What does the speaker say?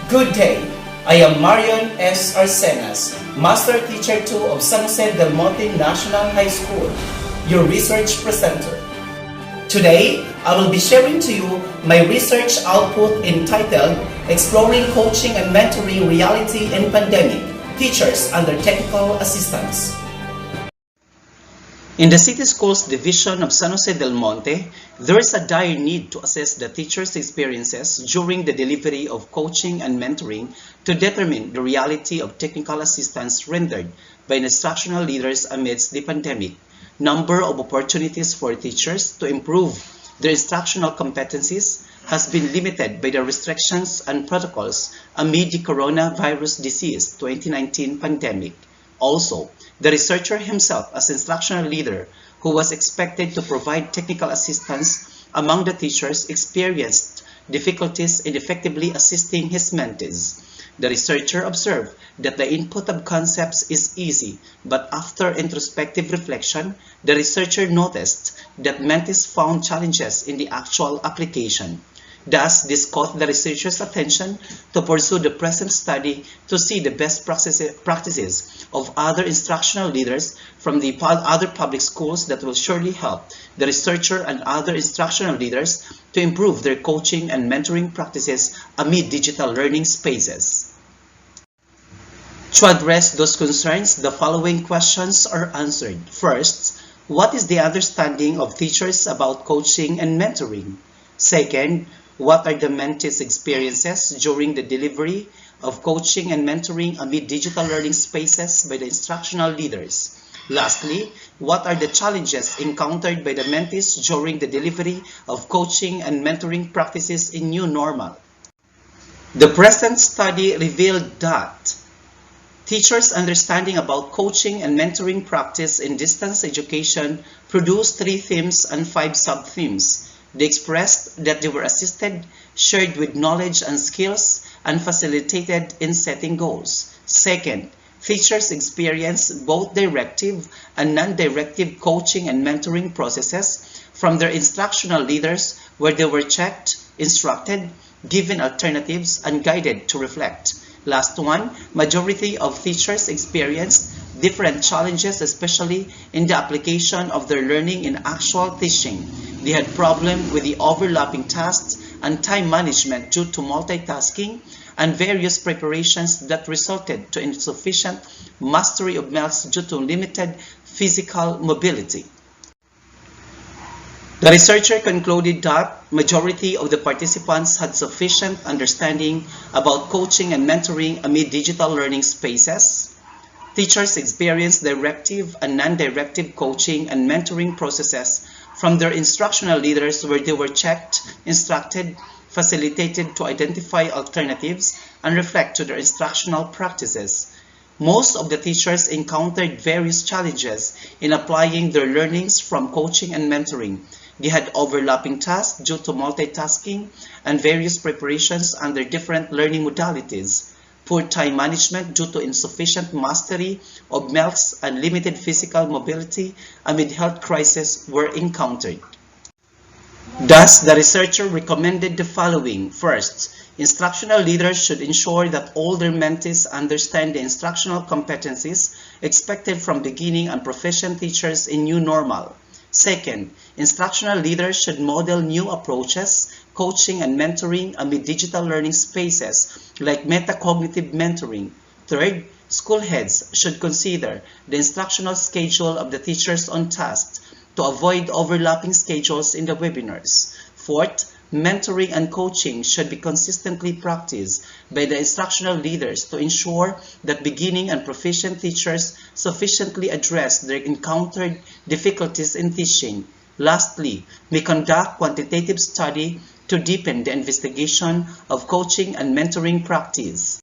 Good day. I am Marion S. Arcenas, Master Teacher 2 of San Jose del Monte National High School, your research presenter. Today, I will be sharing to you my research output entitled Exploring Coaching and Mentoring Reality in Pandemic, Teachers Under Technical Assistance. In the City Schools Division of San Jose del Monte, there is a dire need to assess the teachers' experiences during the delivery of coaching and mentoring to determine the reality of technical assistance rendered by instructional leaders amidst the pandemic. Number of opportunities for teachers to improve their instructional competencies has been limited by the restrictions and protocols amid the coronavirus disease 2019 pandemic. Also, the researcher himself, as instructional leader who was expected to provide technical assistance among the teachers, experienced difficulties in effectively assisting his mentees. The researcher observed that the input of concepts is easy, but after introspective reflection, the researcher noticed that mentees found challenges in the actual application. Thus, this caught the researcher's attention to pursue the present study to see the best practices of other instructional leaders from the other public schools that will surely help the researcher and other instructional leaders to improve their coaching and mentoring practices amid digital learning spaces. To address those concerns, the following questions are answered. First, what is the understanding of teachers about coaching and mentoring? Second, what are the mentees' experiences during the delivery of coaching and mentoring amid digital learning spaces by the instructional leaders? Lastly, what are the challenges encountered by the mentees during the delivery of coaching and mentoring practices in new normal? The present study revealed that teachers' understanding about coaching and mentoring practice in distance education produced 3 themes and 5 sub-themes. They expressed that they were assisted, shared with knowledge and skills, and facilitated in setting goals. Second, teachers experienced both directive and non-directive coaching and mentoring processes from their instructional leaders where they were checked, instructed, given alternatives, and guided to reflect. Last one, majority of teachers experienced different challenges, especially in the application of their learning in actual teaching. They had problems with the overlapping tasks and time management due to multitasking and various preparations that resulted to insufficient mastery of maths due to limited physical mobility. The researcher concluded that majority of the participants had sufficient understanding about coaching and mentoring amid digital learning spaces. Teachers experienced directive and non-directive coaching and mentoring processes from their instructional leaders where they were checked, instructed, facilitated to identify alternatives, and reflect to their instructional practices. Most of the teachers encountered various challenges in applying their learnings from coaching and mentoring. They had overlapping tasks due to multitasking and various preparations under different learning modalities. Poor time management due to insufficient mastery of maths and limited physical mobility amid health crises were encountered. Thus, the researcher recommended the following. First, instructional leaders should ensure that all their mentees understand the instructional competencies expected from beginning and proficient teachers in new normal. Second, instructional leaders should model new approaches, coaching and mentoring amid digital learning spaces like metacognitive mentoring. Third, school heads should consider the instructional schedule of the teachers on task to avoid overlapping schedules in the webinars. Fourth, mentoring and coaching should be consistently practiced by the instructional leaders to ensure that beginning and proficient teachers sufficiently address their encountered difficulties in teaching. Lastly, we conduct quantitative study to deepen the investigation of coaching and mentoring practice.